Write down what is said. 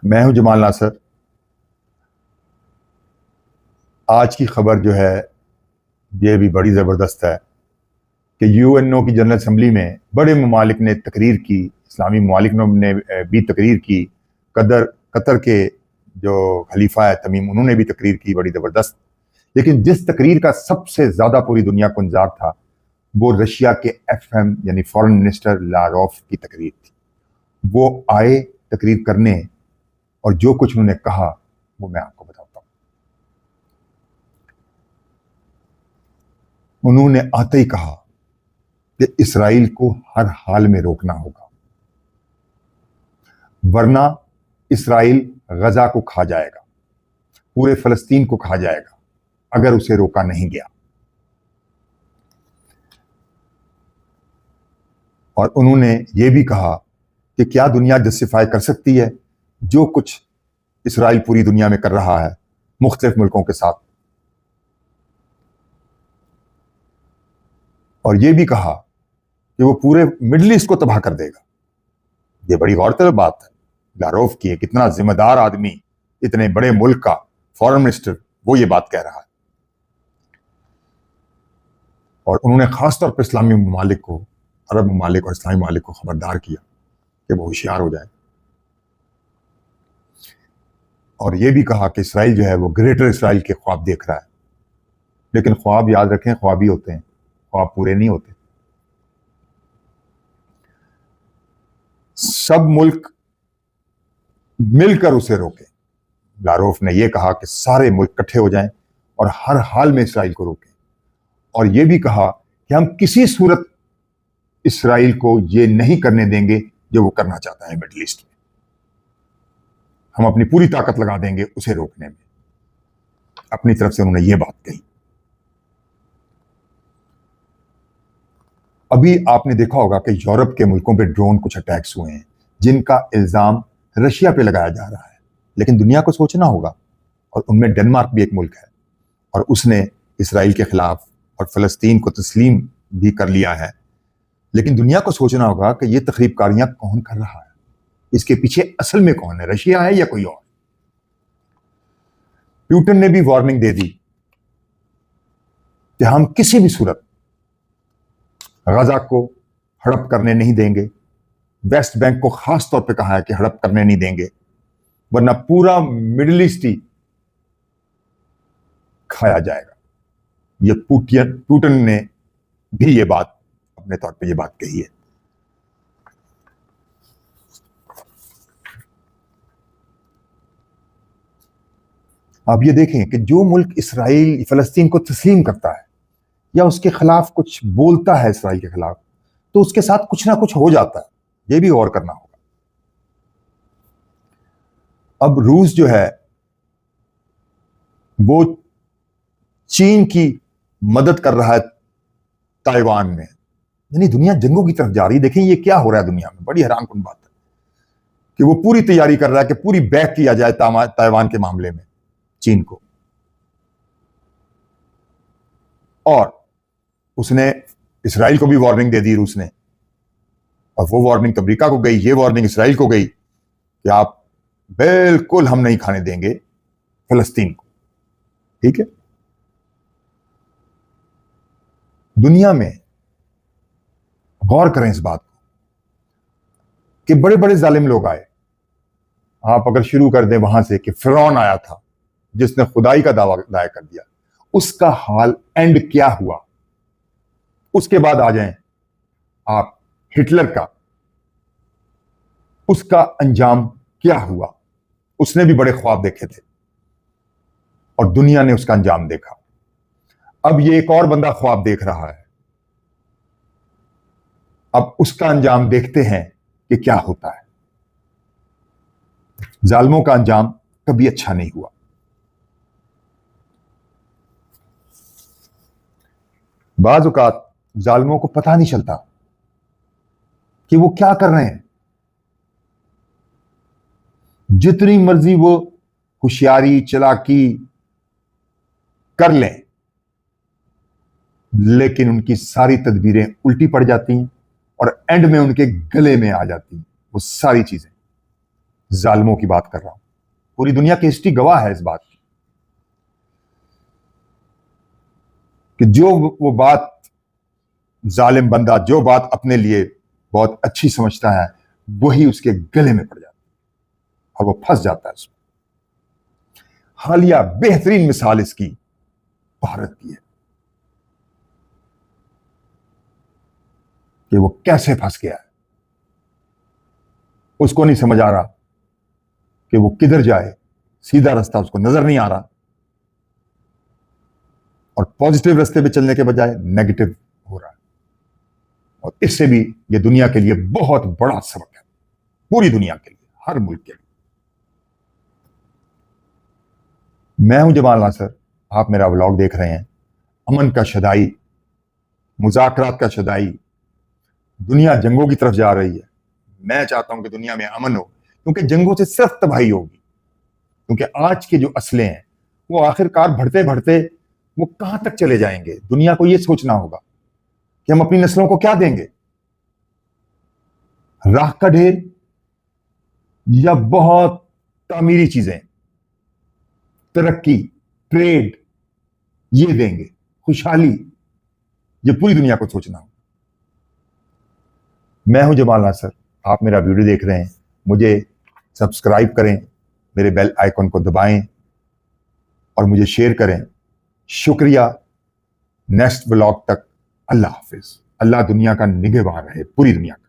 मैं हूं जमाल नासर। आज की खबर जो है ये भी बड़ी ज़बरदस्त है कि यूएनओ की जनरल असम्बली में बड़े ममालिक ने तकरीर की, इस्लामी ममालिक ने भी तकरीर की। कतर के जो खलीफा है तमीम, उन्होंने भी तकरीर की, बड़ी ज़बरदस्त। लेकिन जिस तकरीर का सबसे ज़्यादा पूरी दुनिया को इंतजार था वो रशिया के FM यानी फॉरेन मिनिस्टर लारोफ की तकरीर थी। वो आए तकरीर करने और जो कुछ उन्होंने कहा वो मैं आपको बताता हूं। उन्होंने आते ही कहा कि इसराइल को हर हाल में रोकना होगा, वरना इसराइल गजा को खा जाएगा, पूरे फलस्तीन को खा जाएगा अगर उसे रोका नहीं गया। और उन्होंने ये भी कहा कि क्या दुनिया जस्टिफाई कर सकती है जो कुछ इसराइल पूरी दुनिया में कर रहा है मुख्तलिफ मुल्कों के साथ। और ये भी कहा कि वो पूरे मिडिल ईस्ट को तबाह कर देगा। ये बड़ी गौरतलब बात है लारोफ की, कितना जिम्मेदार आदमी, इतने बड़े मुल्क का फॉरेन मिनिस्टर, वो ये बात कह रहा है। और उन्होंने खासतौर पर इस्लामी ममालिक को, अरब ममालिक और इस्लामी ममालिक को खबरदार किया कि वो होशियार हो जाए। और ये भी कहा कि इसराइल जो है वो ग्रेटर इसराइल के ख्वाब देख रहा है। लेकिन ख्वाब याद रखें, ख्वाब ही होते हैं, ख्वाब पूरे नहीं होते। सब मुल्क मिलकर उसे रोके। लारोफ ने यह कहा कि सारे मुल्क इकट्ठे हो जाएं और हर हाल में इसराइल को रोकें। और यह भी कहा कि हम किसी सूरत इसराइल को यह नहीं करने देंगे जो वो करना चाहता है मिडिल ईस्ट में। हम अपनी पूरी ताकत लगा देंगे उसे रोकने में। अपनी तरफ से उन्होंने यह बात कही। अभी आपने देखा होगा कि यूरोप के मुल्कों पे ड्रोन कुछ अटैक्स हुए हैं जिनका इल्जाम रशिया पे लगाया जा रहा है। लेकिन दुनिया को सोचना होगा, और उनमें डेनमार्क भी एक मुल्क है और उसने इसराइल के खिलाफ और फलस्तीन को तस्लीम भी कर लिया है। लेकिन दुनिया को सोचना होगा कि ये तखरीबकारियां कौन कर रहा है, इसके पीछे असल में कौन है, रशिया है या कोई और। पुतिन ने भी वार्निंग दे दी कि हम किसी भी सूरत गजा को हड़प करने नहीं देंगे। वेस्ट बैंक को खास तौर पे कहा है कि हड़प करने नहीं देंगे, वरना पूरा मिडिल ईस्ट ही खाया जाएगा। ये पुतिन ने भी ये बात अपने तौर पे ये बात कही है। आप ये देखें कि जो मुल्क इसराइल फलस्तीन को तस्लीम करता है या उसके खिलाफ कुछ बोलता है इसराइल के खिलाफ, तो उसके साथ कुछ ना कुछ हो जाता है। ये भी गौर करना होगा। अब रूस जो है वो चीन की मदद कर रहा है ताइवान में, यानी दुनिया जंगों की तरफ जा रही है। देखें ये क्या हो रहा है दुनिया में, बड़ी हैरानकुन बात है कि वो पूरी तैयारी कर रहा है कि पूरी बैक किया जाए ताइवान के मामले में चीन को। और उसने इसराइल को भी वार्निंग दे दी रूस ने, और वो वार्निंग अमेरिका को गई, ये वार्निंग इसराइल को गई कि आप बिल्कुल हम नहीं खाने देंगे फलस्तीन को। ठीक है, दुनिया में गौर करें इस बात को कि बड़े बड़े जालिम लोग आए। आप अगर शुरू कर दें वहां से कि फिरौन आया था जिसने खुदाई का दावा कर दिया, उसका हाल एंड क्या हुआ। उसके बाद आ जाएं आप हिटलर का, उसका अंजाम क्या हुआ। उसने भी बड़े ख्वाब देखे थे और दुनिया ने उसका अंजाम देखा। अब ये एक और बंदा ख्वाब देख रहा है, अब उसका अंजाम देखते हैं कि क्या होता है। जालिमों का अंजाम कभी अच्छा नहीं हुआ। बाज़ औक़ात जालिमों को पता नहीं चलता कि वो क्या कर रहे हैं। जितनी मर्जी वो होशियारी चालाकी कर लें, लेकिन उनकी सारी तदबीरें उल्टी पड़ जाती हैं और एंड में उनके गले में आ जाती हैं वो सारी चीजें। जालिमों की बात कर रहा हूं। पूरी दुनिया की हिस्ट्री गवाह है इस बात की कि जो वो बात जालिम बंदा जो बात अपने लिए बहुत अच्छी समझता है वही उसके गले में पड़ जाता है और वो फंस जाता है उसमें। हालिया बेहतरीन मिसाल इसकी भारत की है कि वो कैसे फंस गया है। उसको नहीं समझ आ रहा कि वो किधर जाए, सीधा रास्ता उसको नजर नहीं आ रहा और पॉजिटिव रास्ते पे चलने के बजाय नेगेटिव हो रहा है। और इससे भी ये दुनिया के लिए बहुत बड़ा सबक है, पूरी दुनिया के लिए, हर मुल्क के लिए। मैं हूं जमाल नासर, आप मेरा व्लॉग देख रहे हैं। अमन का शदाई, मुज़ाकरात का शदाई। दुनिया जंगों की तरफ जा रही है। मैं चाहता हूं कि दुनिया में अमन हो, क्योंकि जंगों से सिर्फ तबाही होगी। क्योंकि आज के जो असले हैं वो आखिरकार बढ़ते बढ़ते वो कहां तक चले जाएंगे। दुनिया को यह सोचना होगा कि हम अपनी नस्लों को क्या देंगे, राख का ढेर या बहुत तामीरी चीजें, तरक्की, ट्रेड ये देंगे, खुशहाली। ये पूरी दुनिया को सोचना होगा। मैं हूं जमाल नासर, आप मेरा वीडियो देख रहे हैं। मुझे सब्सक्राइब करें, मेरे बेल आइकन को दबाएं और मुझे शेयर करें। शुक्रिया। नेक्स्ट व्लॉग तक अल्लाह हाफिज। अल्लाह दुनिया का निगहबान रहे, पूरी दुनिया का।